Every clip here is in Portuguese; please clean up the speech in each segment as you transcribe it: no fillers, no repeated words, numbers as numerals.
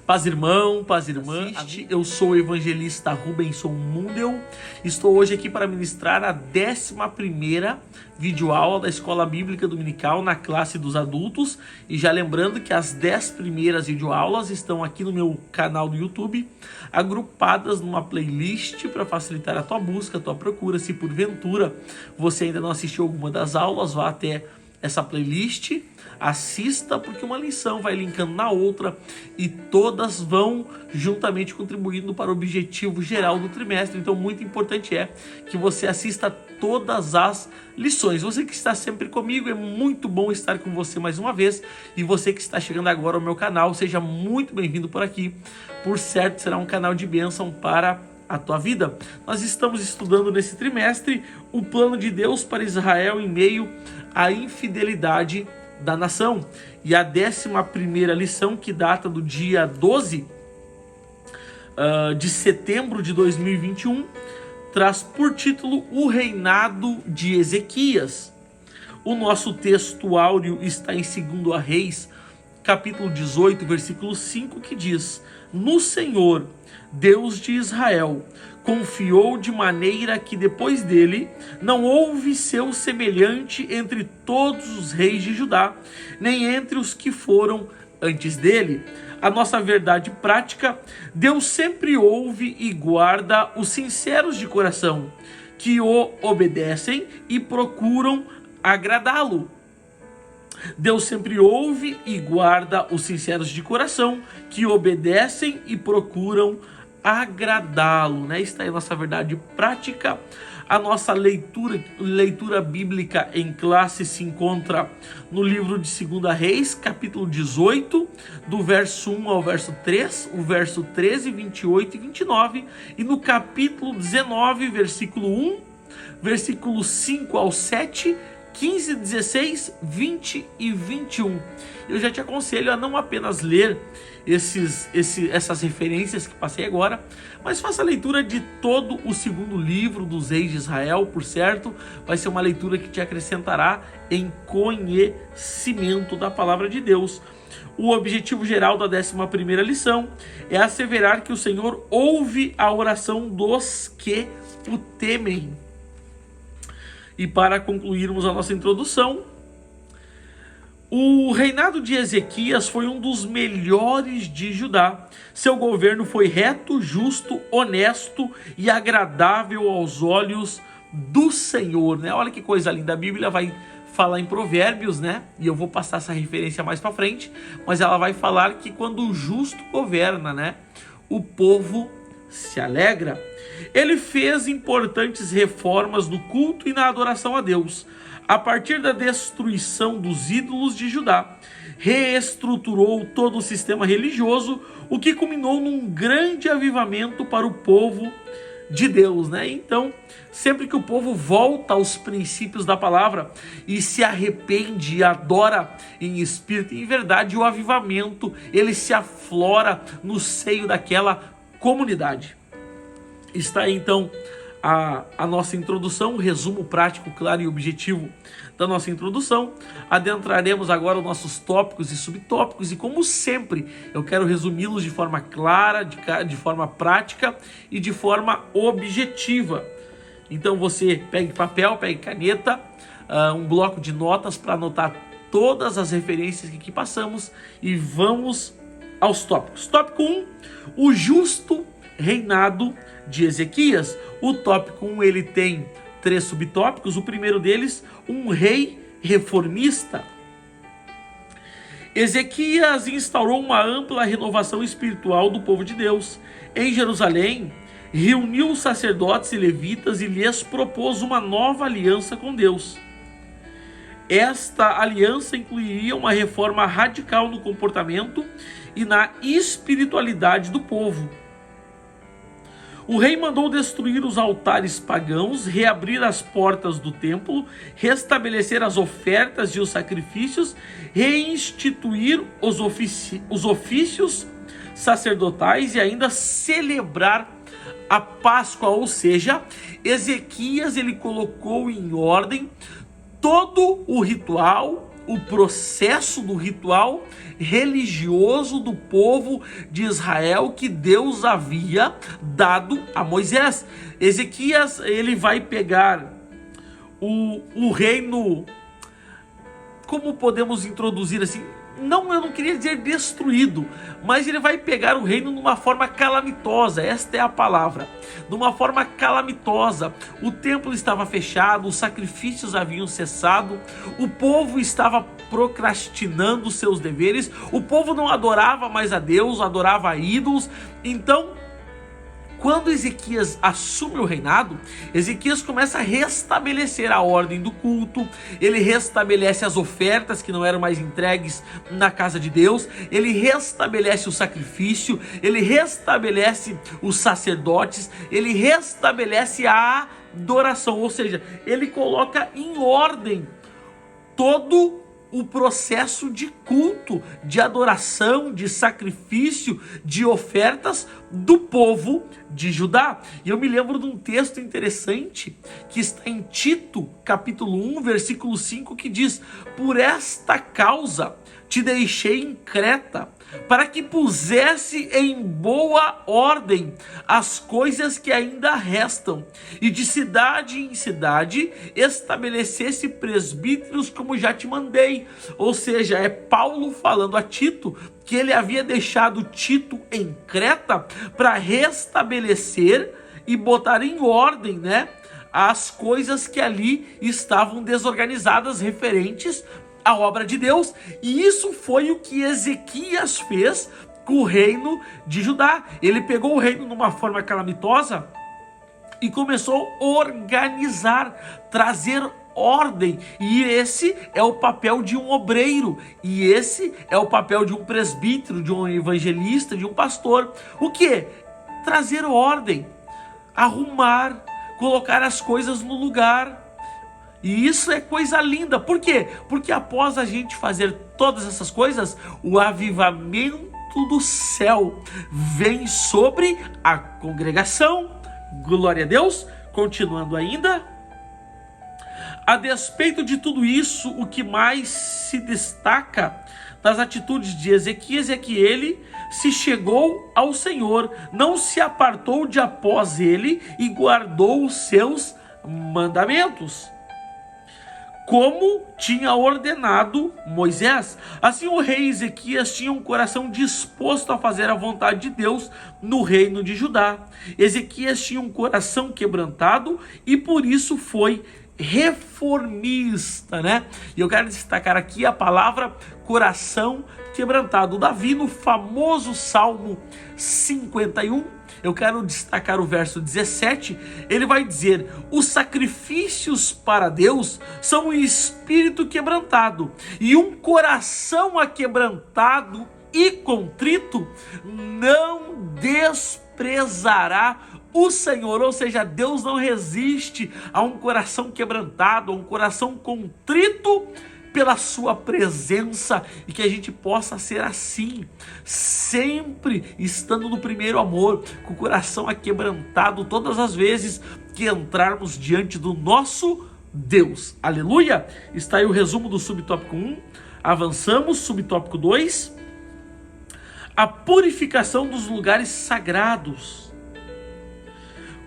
Paz irmão, paz irmã, eu sou o evangelista Rubenson Mundel, estou hoje aqui para ministrar a 11ª videoaula da Escola Bíblica Dominical na classe dos adultos, e já lembrando que as 10 primeiras videoaulas estão aqui no meu canal do YouTube, agrupadas numa playlist para facilitar a tua busca, a tua procura. Se porventura você ainda não assistiu alguma das aulas, vá até essa playlist, assista, porque uma lição vai linkando na outra e todas vão juntamente contribuindo para o objetivo geral do trimestre. Então muito importante é que você assista todas as lições. Você que está sempre comigo, é muito bom estar com você mais uma vez, e você que está chegando agora ao meu canal, seja muito bem-vindo por aqui. Por certo, será um canal de bênção para a tua vida. Nós estamos estudando nesse trimestre o plano de Deus para Israel em meio à infidelidade da nação. E a 11ª lição, que data do dia 12 de setembro de 2021, traz por título o reinado de Ezequias. O nosso texto áureo está em 2 Reis, capítulo 18, versículo 5, que diz: No Senhor, Deus de Israel, confiou de maneira que depois dele não houve seu semelhante entre todos os reis de Judá, nem entre os que foram antes dele. A nossa verdade prática: Deus sempre ouve e guarda os sinceros de coração, que o obedecem e procuram agradá-lo. Deus sempre ouve e guarda os sinceros de coração, que obedecem e procuram agradá-lo, né? Está aí a nossa verdade prática. A nossa leitura bíblica em classe se encontra no livro de 2 Reis, capítulo 18, do verso 1 ao verso 3, o verso 13, 28 e 29, e no capítulo 19, versículo 1, versículo 5 ao 7, 15, 16, 20 e 21. Eu já te aconselho a não apenas ler essas referências que passei agora, mas faça a leitura de todo o 2º livro dos reis de Israel. Por certo, vai ser uma leitura que te acrescentará em conhecimento da palavra de Deus. O objetivo geral da 11ª lição é asseverar que o Senhor ouve a oração dos que o temem. E para concluirmos a nossa introdução, o reinado de Ezequias foi um dos melhores de Judá. Seu governo foi reto, justo, honesto e agradável aos olhos do Senhor, né? Olha que coisa linda. A Bíblia vai falar em Provérbios, né? E eu vou passar essa referência mais para frente, mas ela vai falar que quando o justo governa, né, o povo se alegra. Ele fez importantes reformas no culto e na adoração a Deus. A partir da destruição dos ídolos de Judá, reestruturou todo o sistema religioso, o que culminou num grande avivamento para o povo de Deus, né? Então, sempre que o povo volta aos princípios da palavra e se arrepende e adora em espírito e em verdade, o avivamento, ele se aflora no seio daquela comunidade. Está aí então a nossa introdução, um resumo prático, claro e objetivo da nossa introdução. Adentraremos agora os nossos tópicos e subtópicos, e como sempre eu quero resumi-los de forma clara, de forma prática e de forma objetiva. Então você pegue papel, pegue caneta, um bloco de notas para anotar todas as referências que aqui passamos, e vamos aos tópicos. Tópico 1, o justo reinado de Ezequias. O tópico 1, ele tem 3 subtópicos. O primeiro deles, um rei reformista. Ezequias instaurou uma ampla renovação espiritual do povo de Deus. Em Jerusalém, reuniu os sacerdotes e levitas e lhes propôs uma nova aliança com Deus. Esta aliança incluiria uma reforma radical no comportamento e na espiritualidade do povo. O rei mandou destruir os altares pagãos, reabrir as portas do templo, restabelecer as ofertas e os sacrifícios, reinstituir os ofícios sacerdotais e ainda celebrar a Páscoa. Ou seja, Ezequias ele colocou em ordem todo o ritual, o processo do ritual religioso do povo de Israel que Deus havia dado a Moisés. Ezequias, ele vai pegar o reino, como podemos introduzir assim, eu não queria dizer destruído, mas ele vai pegar o reino numa forma calamitosa, esta é a palavra, de uma forma calamitosa. O templo estava fechado, os sacrifícios haviam cessado, o povo estava procrastinando seus deveres, o povo não adorava mais a Deus, adorava a ídolos. Então, quando Ezequias assume o reinado, Ezequias começa a restabelecer a ordem do culto, ele restabelece as ofertas que não eram mais entregues na casa de Deus, ele restabelece o sacrifício, ele restabelece os sacerdotes, ele restabelece a adoração, ou seja, ele coloca em ordem todo o processo de culto, de adoração, de sacrifício, de ofertas do povo de Judá. E eu me lembro de um texto interessante que está em Tito, capítulo 1, versículo 5, que diz: por esta causa te deixei em Creta, para que pusesse em boa ordem as coisas que ainda restam, e de cidade em cidade estabelecesse presbíteros como já te mandei. Ou seja, é Paulo falando a Tito que ele havia deixado Tito em Creta para restabelecer e botar em ordem, né, as coisas que ali estavam desorganizadas referentes a obra de Deus. E isso foi o que Ezequias fez com o reino de Judá. Ele pegou o reino numa forma calamitosa e começou a organizar, trazer ordem. E esse é o papel de um obreiro, e esse é o papel de um presbítero, de um evangelista, de um pastor. O que? Trazer ordem, arrumar, colocar as coisas no lugar. E isso é coisa linda. Por quê? Porque após a gente fazer todas essas coisas, o avivamento do céu vem sobre a congregação. Glória a Deus. Continuando ainda, a despeito de tudo isso, o que mais se destaca das atitudes de Ezequias é que ele se chegou ao Senhor, não se apartou de após ele e guardou os seus mandamentos, como tinha ordenado Moisés. Assim o rei Ezequias tinha um coração disposto a fazer a vontade de Deus no reino de Judá. Ezequias tinha um coração quebrantado e por isso foi reformista, né? E eu quero destacar aqui a palavra coração quebrantado. Davi, no famoso Salmo 51, eu quero destacar o verso 17, ele vai dizer: os sacrifícios para Deus são um espírito quebrantado, e um coração aquebrantado e contrito não desprezará o Senhor. Ou seja, Deus não resiste a um coração quebrantado, a um coração contrito pela sua presença, e que a gente possa ser assim, sempre estando no primeiro amor, com o coração aquebrantado todas as vezes que entrarmos diante do nosso Deus. Aleluia! Está aí o resumo do subtópico 1, avançamos, subtópico 2, a purificação dos lugares sagrados.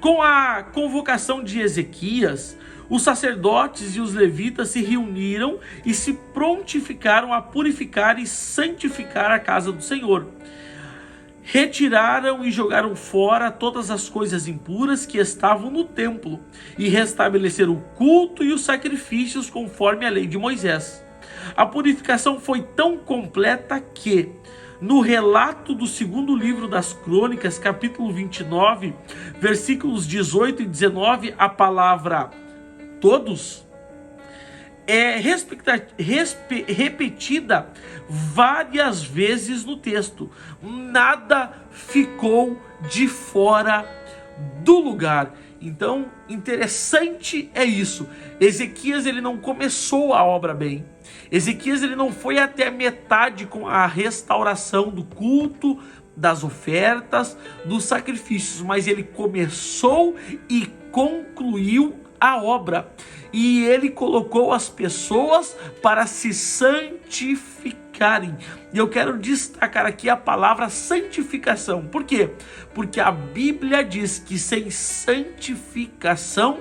Com a convocação de Ezequias, os sacerdotes e os levitas se reuniram e se prontificaram a purificar e santificar a casa do Senhor. Retiraram e jogaram fora todas as coisas impuras que estavam no templo e restabeleceram o culto e os sacrifícios conforme a lei de Moisés. A purificação foi tão completa que, no relato do segundo livro das Crônicas, capítulo 29, versículos 18 e 19, a palavra todos é repetida várias vezes no texto. Nada ficou de fora do lugar. Então, interessante é isso. Ezequias, ele não começou a obra bem. Ezequias, ele não foi até a metade com a restauração do culto, das ofertas, dos sacrifícios, mas ele começou e concluiu a obra. E ele colocou as pessoas para se santificarem. E eu quero destacar aqui a palavra santificação. Por quê? Porque a Bíblia diz que sem santificação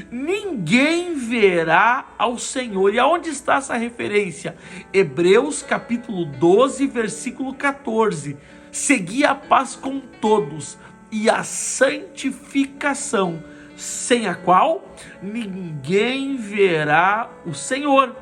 ninguém verá ao Senhor. E aonde está essa referência? Hebreus capítulo 12, versículo 14. Segui a paz com todos e a santificação, sem a qual ninguém verá o Senhor.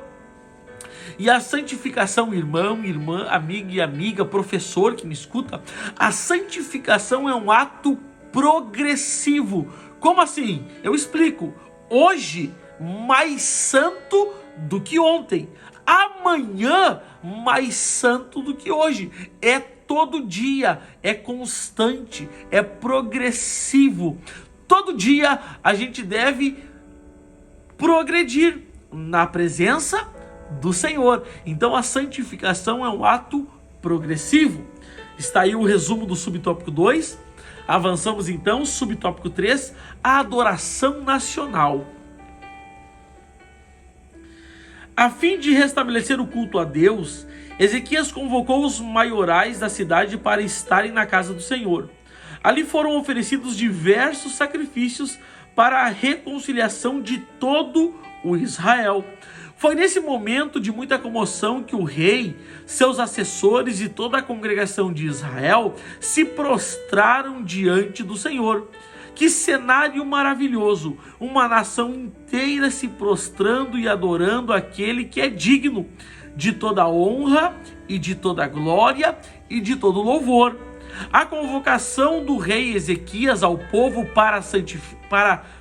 E a santificação, irmão, irmã, amigo e amiga, professor que me escuta, a santificação é um ato progressivo. Como assim? Eu explico. Hoje, mais santo do que ontem. Amanhã, mais santo do que hoje. É todo dia, é constante, é progressivo. Todo dia a gente deve progredir na presença do Senhor. Então a santificação é um ato progressivo. Está aí o resumo do subtópico 2. Avançamos então, subtópico 3, a adoração nacional. A fim de restabelecer o culto a Deus, Ezequias convocou os maiorais da cidade para estarem na casa do Senhor. Ali foram oferecidos diversos sacrifícios para a reconciliação de todo o Israel. Foi nesse momento de muita comoção que o rei, seus assessores e toda a congregação de Israel se prostraram diante do Senhor. Que cenário maravilhoso! Uma nação inteira se prostrando e adorando aquele que é digno de toda honra e de toda glória e de todo louvor. A convocação do rei Ezequias ao povo para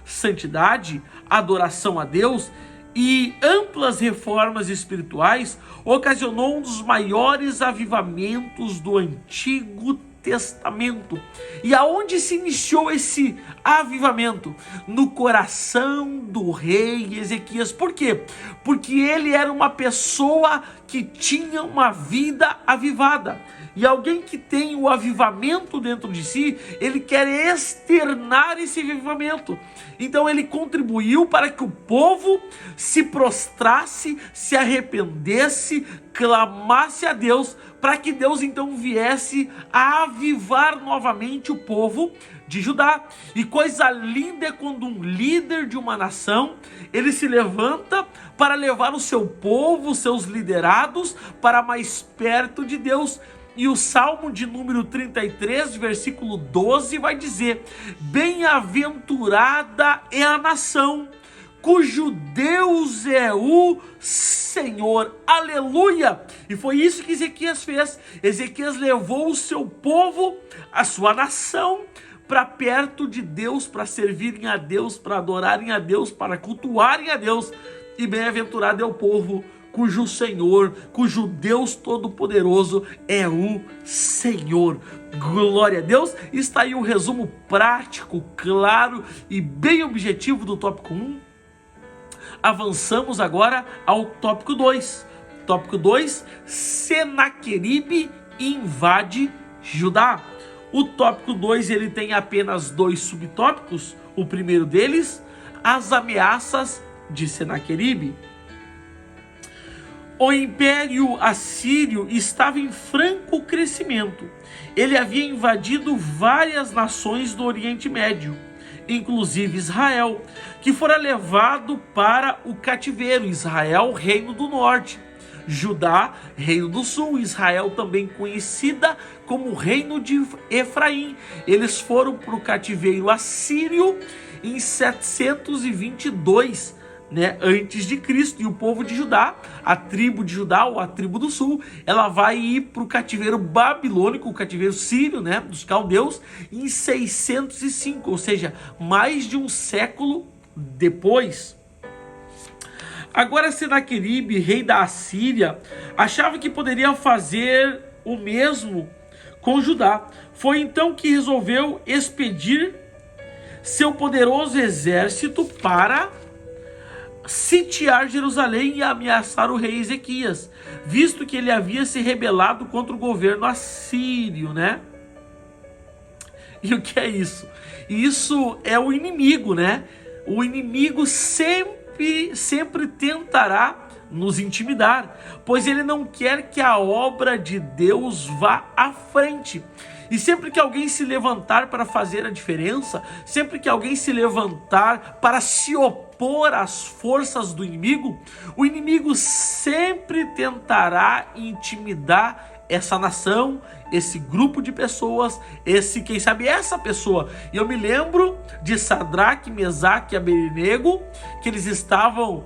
santidade, adoração a Deus e amplas reformas espirituais ocasionou um dos maiores avivamentos do Antigo Testamento. E aonde se iniciou esse avivamento? No coração do rei Ezequias. Por quê? Porque ele era uma pessoa que tinha uma vida avivada. E alguém que tem o avivamento dentro de si, ele quer externar esse avivamento. Então ele contribuiu para que o povo se prostrasse, se arrependesse, clamasse a Deus, para que Deus então viesse a avivar novamente o povo de Judá. E coisa linda é quando um líder de uma nação, ele se levanta para levar o seu povo, seus liderados, para mais perto de Deus. E o Salmo de número 33, versículo 12, vai dizer: bem-aventurada é a nação cujo Deus é o Senhor. Aleluia! E foi isso que Ezequias fez. Ezequias levou o seu povo, a sua nação, para perto de Deus, para servirem a Deus, para adorarem a Deus, para cultuarem a Deus. E bem-aventurado é o povo cujo Senhor, cujo Deus Todo-Poderoso é o Senhor. Glória a Deus. Está aí o resumo prático, claro e bem objetivo do tópico 1. Avançamos agora ao tópico 2. Tópico 2, Senaqueribe invade Judá. O tópico 2 ele tem apenas 2 subtópicos. O primeiro deles, as ameaças de Senaqueribe. O Império Assírio estava em franco crescimento. Ele havia invadido várias nações do Oriente Médio, inclusive Israel, que fora levado para o cativeiro. Israel, reino do norte. Judá, reino do sul. Israel, também conhecida como reino de Efraim. Eles foram para o cativeiro assírio em 722, antes de Cristo. E o povo de Judá, a tribo de Judá, ou a tribo do sul, ela vai ir para o cativeiro babilônico, o cativeiro sírio, dos caldeus, em 605, ou seja, mais de um século depois. Agora Senaqueribe, rei da Assíria, achava que poderia fazer o mesmo com Judá. Foi então que resolveu expedir seu poderoso exército para sitiar Jerusalém e ameaçar o rei Ezequias, visto que ele havia se rebelado contra o governo assírio, E o que é isso? Isso é o inimigo, o inimigo sempre tentará nos intimidar, pois ele não quer que a obra de Deus vá à frente. E sempre que alguém se levantar para fazer a diferença, sempre que alguém se levantar para se opor às forças do inimigo, o inimigo sempre tentará intimidar essa nação, esse grupo de pessoas, quem sabe, essa pessoa. E eu me lembro de Sadraque, Mesaque e Abednego, que eles estavam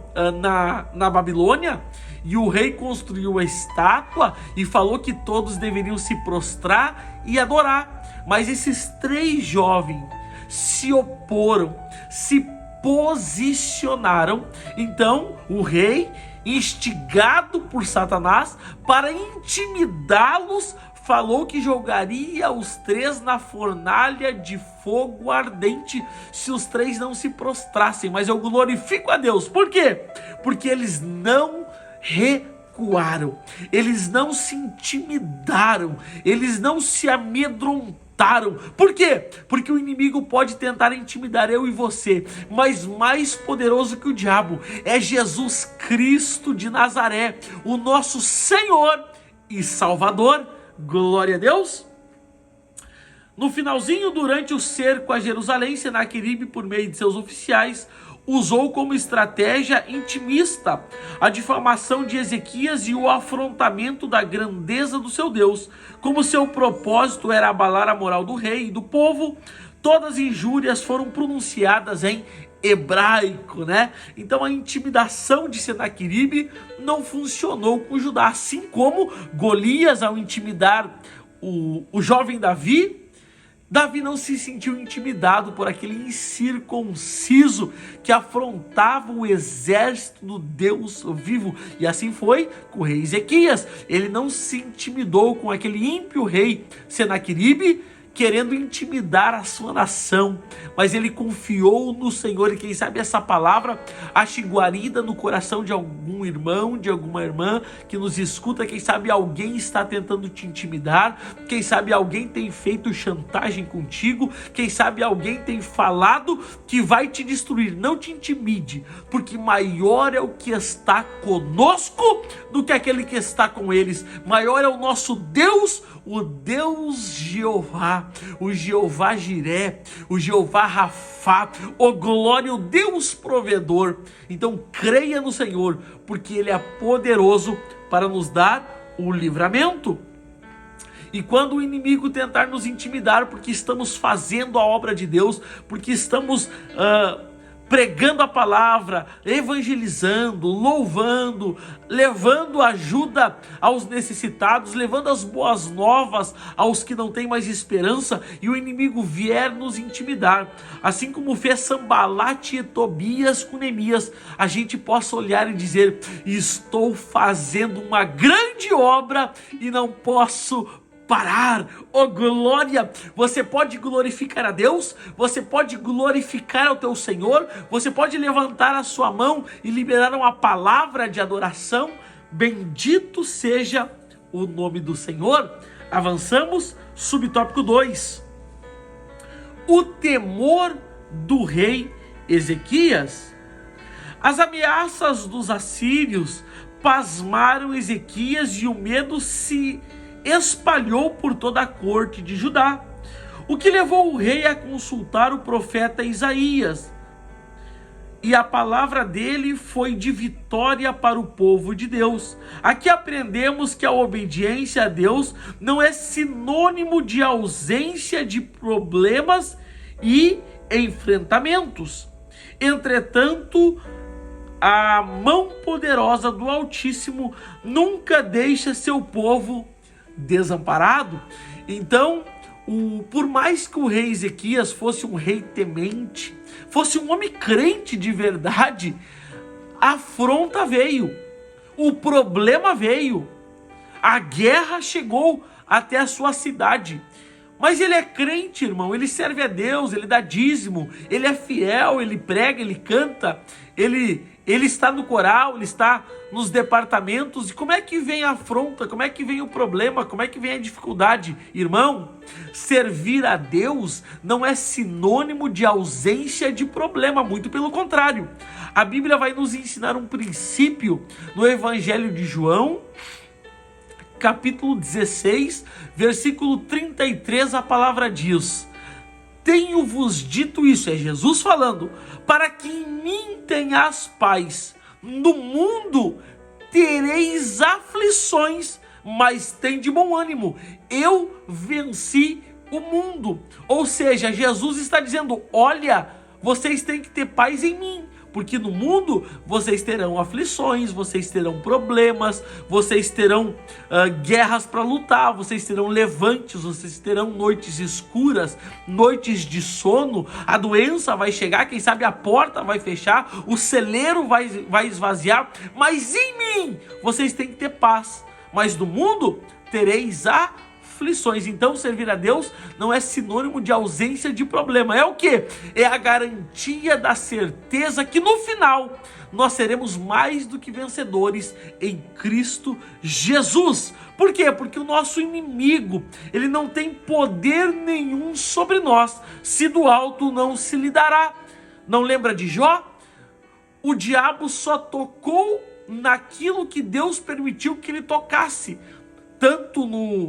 na Babilônia, e o rei construiu a estátua e falou que todos deveriam se prostrar e adorar. Mas esses 3 jovens se oporam, se posicionaram. Então o rei, instigado por Satanás para intimidá-los, falou que jogaria os 3 na fornalha de fogo ardente se os 3 não se prostrassem. Mas eu glorifico a Deus. Por quê? Porque eles não recuaram, eles não se intimidaram, eles não se amedrontaram. Por quê? Porque o inimigo pode tentar intimidar eu e você, mas mais poderoso que o diabo é Jesus Cristo de Nazaré, o nosso Senhor e Salvador. Glória a Deus. No finalzinho, durante o cerco a Jerusalém, Senaqueribe, por meio de seus oficiais, usou como estratégia intimista a difamação de Ezequias e o afrontamento da grandeza do seu Deus. Como seu propósito era abalar a moral do rei e do povo, todas as injúrias foram pronunciadas em hebraico, né? Então a intimidação de Senaqueribe não funcionou com Judá, assim como Golias, ao intimidar o jovem Davi não se sentiu intimidado por aquele incircunciso que afrontava o exército do Deus vivo. E assim foi com o rei Ezequias. Ele não se intimidou com aquele ímpio rei Senaqueribe, querendo intimidar a sua nação, mas ele confiou no Senhor. E quem sabe essa palavra ache guarida no coração de algum irmão, de alguma irmã que nos escuta. Quem sabe alguém está tentando te intimidar, quem sabe alguém tem feito chantagem contigo, quem sabe alguém tem falado que vai te destruir. Não te intimide, porque maior é o que está conosco do que aquele que está com eles. Maior é o nosso Deus, o Deus Jeová, o Jeová Jiré, o Jeová Rafá, o glória, o Deus provedor. Então creia no Senhor, porque Ele é poderoso para nos dar o livramento. E quando o inimigo tentar nos intimidar, porque estamos fazendo a obra de Deus, porque estamos pregando a palavra, evangelizando, louvando, levando ajuda aos necessitados, levando as boas novas aos que não têm mais esperança, e o inimigo vier nos intimidar, assim como fez Sambalate e Tobias com Neemias, a gente possa olhar e dizer: estou fazendo uma grande obra e não posso parar. Oh glória! Você pode glorificar a Deus, você pode glorificar ao teu Senhor, você pode levantar a sua mão e liberar uma palavra de adoração. Bendito seja o nome do Senhor. Avançamos, subtópico 2. O temor do rei Ezequias. As ameaças dos assírios pasmaram Ezequias e o medo se espalhou por toda a corte de Judá, o que levou o rei a consultar o profeta Isaías, e a palavra dele foi de vitória para o povo de Deus. Aqui aprendemos que a obediência a Deus não é sinônimo de ausência de problemas e enfrentamentos. Entretanto, a mão poderosa do Altíssimo nunca deixa seu povo desamparado. Então, por mais que o rei Ezequias fosse um rei temente, fosse um homem crente de verdade, a afronta veio, o problema veio, a guerra chegou até a sua cidade. Mas ele é crente, irmão, ele serve a Deus, ele dá dízimo, ele é fiel, ele prega, ele canta, ele Ele está no coral, ele está nos departamentos. E como é que vem a afronta? Como é que vem o problema? Como é que vem a dificuldade? Irmão, servir a Deus não é sinônimo de ausência de problema, muito pelo contrário. A Bíblia vai nos ensinar um princípio no Evangelho de João, capítulo 16, versículo 33, a palavra diz: tenho-vos dito isso, é Jesus falando, para que em mim tenhas paz. No mundo tereis aflições, mas tende bom ânimo. Eu venci o mundo. Ou seja, Jesus está dizendo: olha, vocês têm que ter paz em mim. Porque no mundo vocês terão aflições, vocês terão problemas, vocês terão guerras para lutar, vocês terão levantes, vocês terão noites escuras, noites de sono, a doença vai chegar, quem sabe a porta vai fechar, o celeiro vai esvaziar, mas em mim vocês têm que ter paz. Mas no mundo tereis aflições. Então servir a Deus não é sinônimo de ausência de problema. É o quê? É a garantia da certeza que no final nós seremos mais do que vencedores em Cristo Jesus. Por quê? Porque o nosso inimigo, ele não tem poder nenhum sobre nós, se do alto não se lhe dará. Não lembra de Jó? O diabo só tocou naquilo que Deus permitiu que ele tocasse, tanto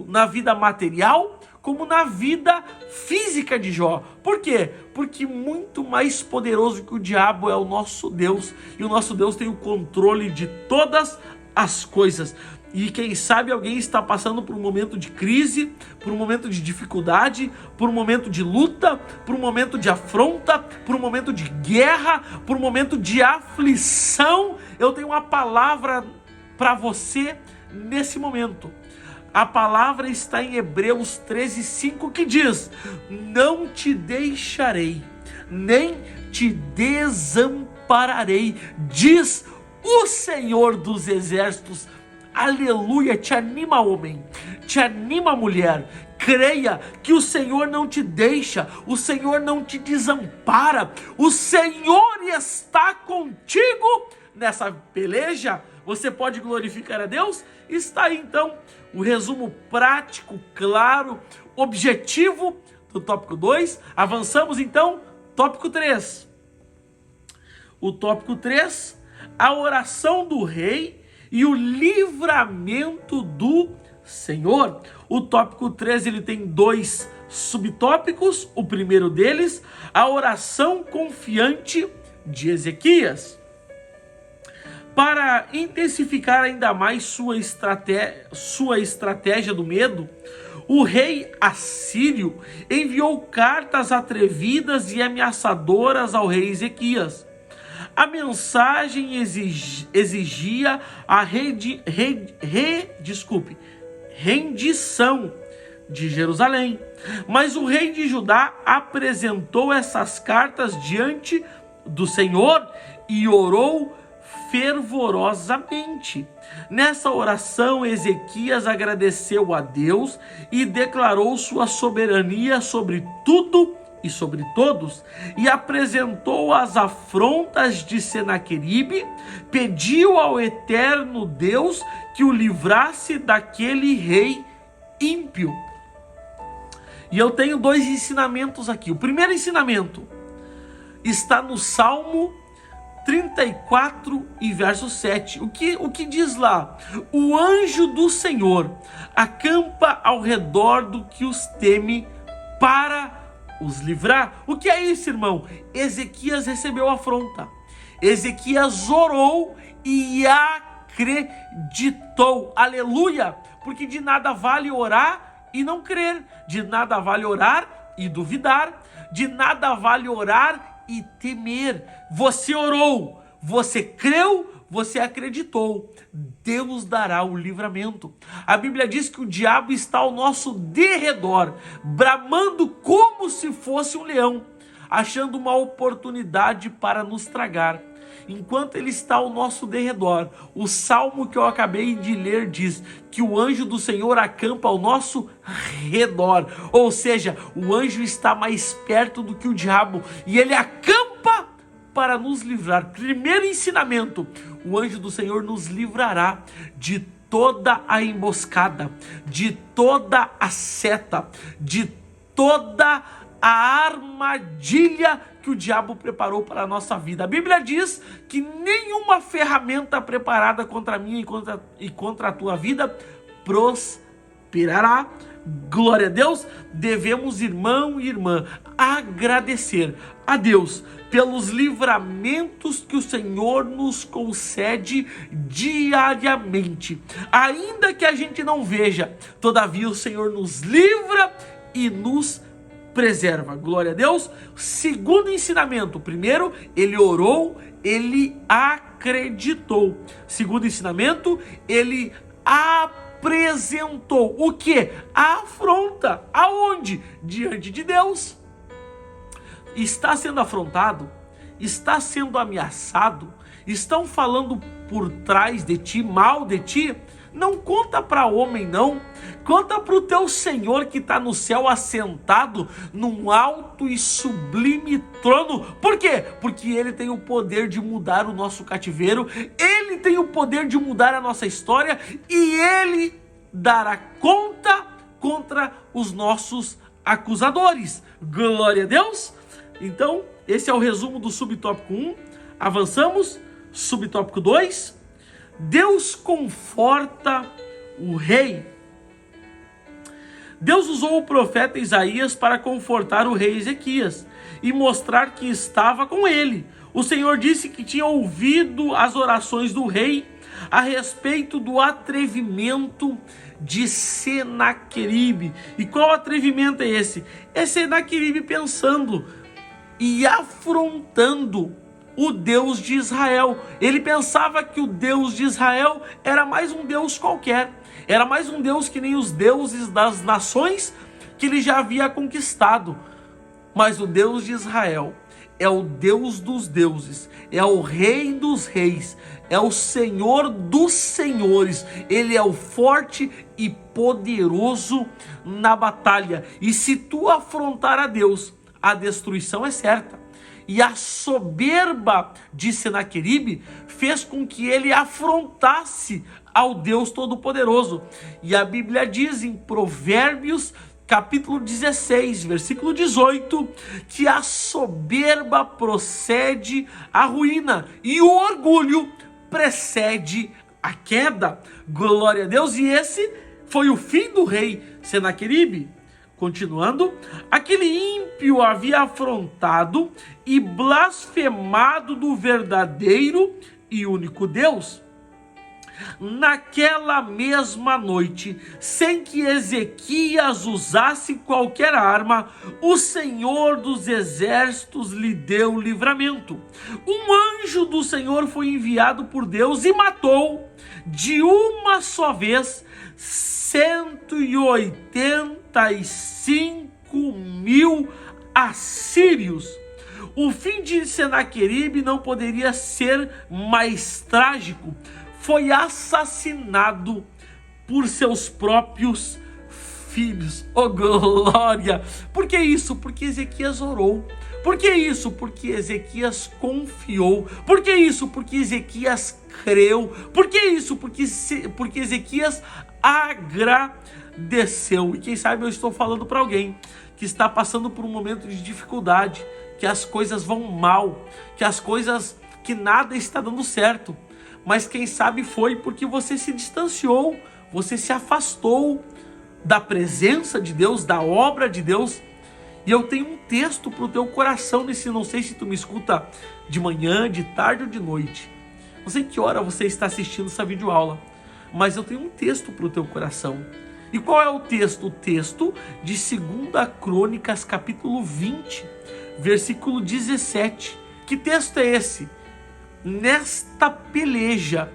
na vida material como na vida física de Jó. Por quê? Porque muito mais poderoso que o diabo é o nosso Deus, e o nosso Deus tem o controle de todas as coisas. E quem sabe alguém está passando por um momento de crise, por um momento de dificuldade, por um momento de luta, por um momento de afronta, por um momento de guerra, por um momento de aflição. Eu tenho uma palavra para você nesse momento. A palavra está em Hebreus 13:5, que diz: não te deixarei, nem te desampararei, diz o Senhor dos Exércitos. Aleluia! Te anima, homem, te anima, mulher. Creia que o Senhor não te deixa, o Senhor não te desampara, o Senhor está contigo nessa peleja. Você pode glorificar a Deus? Está aí então o resumo prático, claro, objetivo do tópico 2. Avançamos então, tópico 3. O tópico 3, a oração do rei e o livramento do Senhor. O tópico 3, ele tem 2 subtópicos. O primeiro deles, a oração confiante de Ezequias. Para intensificar ainda mais sua estratégia do medo, o rei assírio enviou cartas atrevidas e ameaçadoras ao rei Ezequias. A mensagem exigia a rendição de Jerusalém. Mas o rei de Judá apresentou essas cartas diante do Senhor e orou fervorosamente. Nessa oração, Ezequias agradeceu a Deus e declarou sua soberania sobre tudo e sobre todos, e apresentou as afrontas de Senaqueribe, pediu ao eterno Deus que o livrasse daquele rei ímpio. E eu tenho 2 ensinamentos aqui. O primeiro ensinamento está no Salmo 34 e verso 7. O que diz lá? O anjo do Senhor acampa ao redor do que os teme para os livrar. O que é isso, irmão? Ezequias recebeu afronta. Ezequias orou e acreditou. Aleluia! Porque de nada vale orar e não crer. De nada vale orar e duvidar. De nada vale orar e temer. Você orou, você creu, você acreditou. Deus dará o livramento. A Bíblia diz que o diabo está ao nosso derredor, bramando como se fosse um leão, achando uma oportunidade para nos tragar. Enquanto ele está ao nosso derredor, o salmo que eu acabei de ler diz que o anjo do Senhor acampa ao nosso redor. Ou seja, o anjo está mais perto do que o diabo e ele acampa para nos livrar. Primeiro ensinamento: o anjo do Senhor nos livrará de toda a emboscada, de toda a seta, de toda a armadilha que o diabo preparou para a nossa vida. A Bíblia diz que nenhuma ferramenta preparada contra mim e contra a tua vida prosperará. Glória a Deus. Devemos, irmão e irmã, agradecer a Deus pelos livramentos que o Senhor nos concede diariamente. Ainda que a gente não veja, todavia o Senhor nos livra e nos preserva. Glória a Deus. Segundo ensinamento: primeiro, ele orou, ele acreditou. Segundo ensinamento, ele apresentou o que? A afronta. Aonde? Diante de Deus. Está sendo afrontado, está sendo ameaçado, estão falando por trás de ti, mal de ti. Não conta para homem, não. Conta para o teu Senhor que está no céu, assentado num alto e sublime trono. Por quê? Porque Ele tem o poder de mudar o nosso cativeiro, Ele tem o poder de mudar a nossa história, e Ele dará conta contra os nossos acusadores. Glória a Deus. Então, esse é o resumo do subtópico 1. Avançamos. Subtópico 2. Deus conforta o rei. Deus usou o profeta Isaías para confortar o rei Ezequias e mostrar que estava com ele. O Senhor disse que tinha ouvido as orações do rei a respeito do atrevimento de Senaqueribe. E qual atrevimento é esse? É Senaqueribe pensando e afrontando o Deus de Israel. Ele pensava que o Deus de Israel era mais um Deus qualquer, era mais um Deus que nem os deuses das nações que ele já havia conquistado. Mas o Deus de Israel é o Deus dos deuses, é o Rei dos reis, é o Senhor dos senhores. Ele é o forte e poderoso na batalha. E se tu afrontar a Deus, a destruição é certa. E a soberba de Senaqueribe fez com que ele afrontasse ao Deus Todo-Poderoso. E a Bíblia diz em Provérbios capítulo 16, versículo 18, que a soberba procede à ruína e o orgulho precede a queda. Glória a Deus. E esse foi o fim do rei Senaqueribe. Continuando, aquele ímpio havia afrontado e blasfemado do verdadeiro e único Deus. Naquela mesma noite, sem que Ezequias usasse qualquer arma, o Senhor dos exércitos lhe deu livramento. Um anjo do Senhor foi enviado por Deus e matou de uma só vez 185.000 assírios. O fim de Senaqueribe não poderia ser mais trágico. Foi assassinado por seus próprios filhos. Oh, glória! Por que isso? Porque Ezequias orou. Por que isso? Porque Ezequias confiou. Por que isso? Porque Ezequias creu. Por que isso? Porque Ezequias agradeceu. E quem sabe eu estou falando para alguém que está passando por um momento de dificuldade, que as coisas vão mal, que nada está dando certo. Mas quem sabe foi porque você se distanciou, você se afastou da presença de Deus, da obra de Deus. E eu tenho um texto para o teu coração nesse, não sei se tu me escuta de manhã, de tarde ou de noite. Não sei que hora você está assistindo essa videoaula, mas eu tenho um texto para o teu coração. E qual é o texto? O texto de 2 Crônicas, capítulo 20, versículo 17. Que texto é esse? Nesta peleja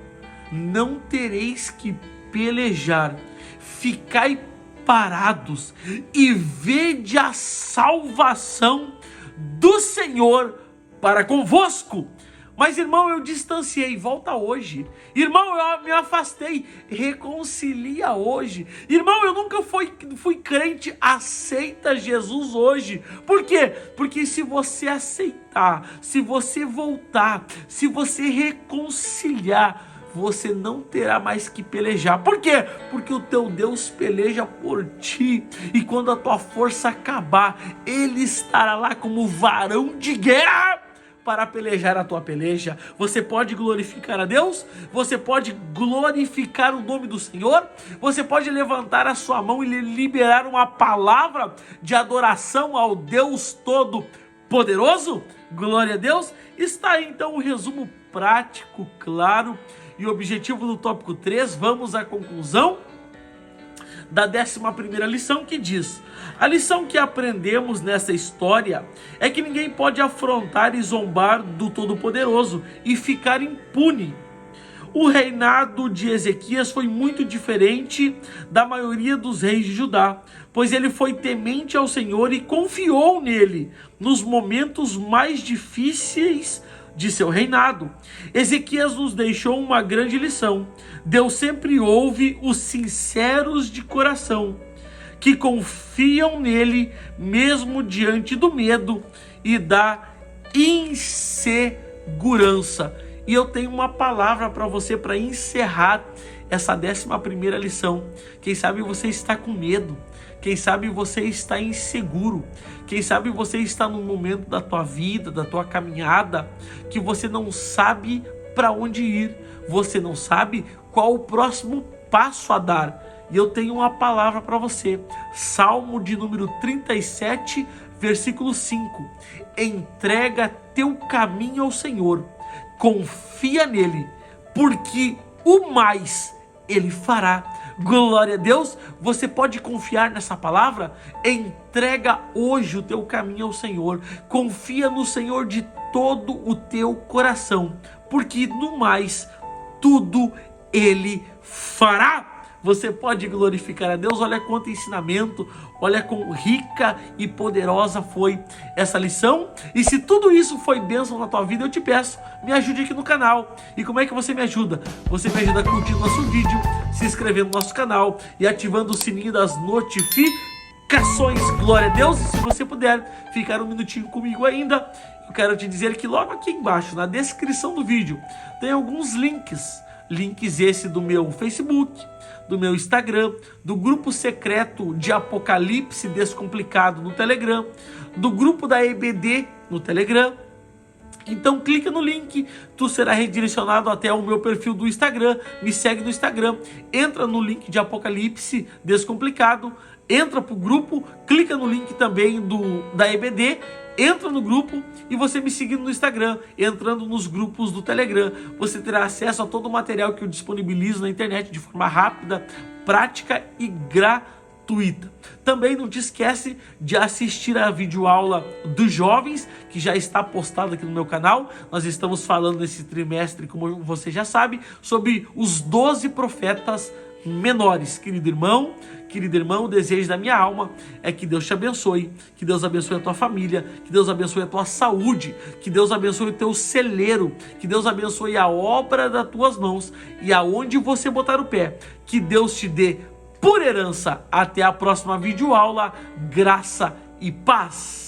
não tereis que pelejar, ficai parados e vede a salvação do Senhor para convosco. Mas, irmão, eu distanciei, volta hoje. Irmão, eu me afastei, reconcilia hoje. Irmão, eu nunca fui crente, aceita Jesus hoje. Por quê? Porque se você aceitar, se você voltar, se você reconciliar, você não terá mais que pelejar. Por quê? Porque o teu Deus peleja por ti. E quando a tua força acabar, Ele estará lá como varão de guerra para pelejar a tua peleja. Você pode glorificar a Deus? Você pode glorificar o nome do Senhor? Você pode levantar a sua mão e liberar uma palavra de adoração ao Deus Todo-Poderoso? Glória a Deus. Está aí então o resumo prático, claro e objetivo do tópico 3. Vamos à conclusão da 11ª lição, que diz: a lição que aprendemos nessa história é que ninguém pode afrontar e zombar do Todo-Poderoso e ficar impune. O reinado de Ezequias foi muito diferente da maioria dos reis de Judá, pois ele foi temente ao Senhor e confiou nele nos momentos mais difíceis de seu reinado. Ezequias nos deixou uma grande lição. Deus sempre ouve os sinceros de coração, que confiam nele mesmo diante do medo e da insegurança. E eu tenho uma palavra para você para encerrar essa 11ª lição. Quem sabe você está com medo, quem sabe você está inseguro, quem sabe você está num momento da tua vida, da tua caminhada, que você não sabe para onde ir, você não sabe qual o próximo passo a dar. E eu tenho uma palavra para você. Salmo de número 37, versículo 5. Entrega teu caminho ao Senhor, confia nele, porque o mais ele fará. Glória a Deus. Você pode confiar nessa palavra? Entrega hoje o teu caminho ao Senhor. Confia no Senhor de todo o teu coração, porque no mais tudo ele fará. Você pode glorificar a Deus. Olha quanto ensinamento, olha quão rica e poderosa foi essa lição. E se tudo isso foi bênção na tua vida, eu te peço, me ajude aqui no canal. E como é que você me ajuda? Você me ajuda curtindo nosso vídeo, se inscrevendo no nosso canal e ativando o sininho das notificações. Glória a Deus. E se você puder ficar um minutinho comigo ainda, eu quero te dizer que logo aqui embaixo, na descrição do vídeo, tem alguns links esse do meu Facebook, do meu Instagram, do grupo secreto de Apocalipse Descomplicado no Telegram, do grupo da EBD no Telegram. Então clica no link, tu será redirecionado até o meu perfil do Instagram, me segue no Instagram, entra no link de Apocalipse Descomplicado, entra pro grupo, clica no link também da EBD, entra no grupo e você me seguindo no Instagram, entrando nos grupos do Telegram, você terá acesso a todo o material que eu disponibilizo na internet de forma rápida, prática e gratuita. Também não te esquece de assistir a videoaula dos jovens, que já está postada aqui no meu canal. Nós estamos falando nesse trimestre, como você já sabe, sobre os 12 profetas menores. Querido irmão, o desejo da minha alma é que Deus te abençoe, que Deus abençoe a tua família, que Deus abençoe a tua saúde, que Deus abençoe o teu celeiro, que Deus abençoe a obra das tuas mãos e aonde você botar o pé, que Deus te dê por herança. Até a próxima videoaula, graça e paz.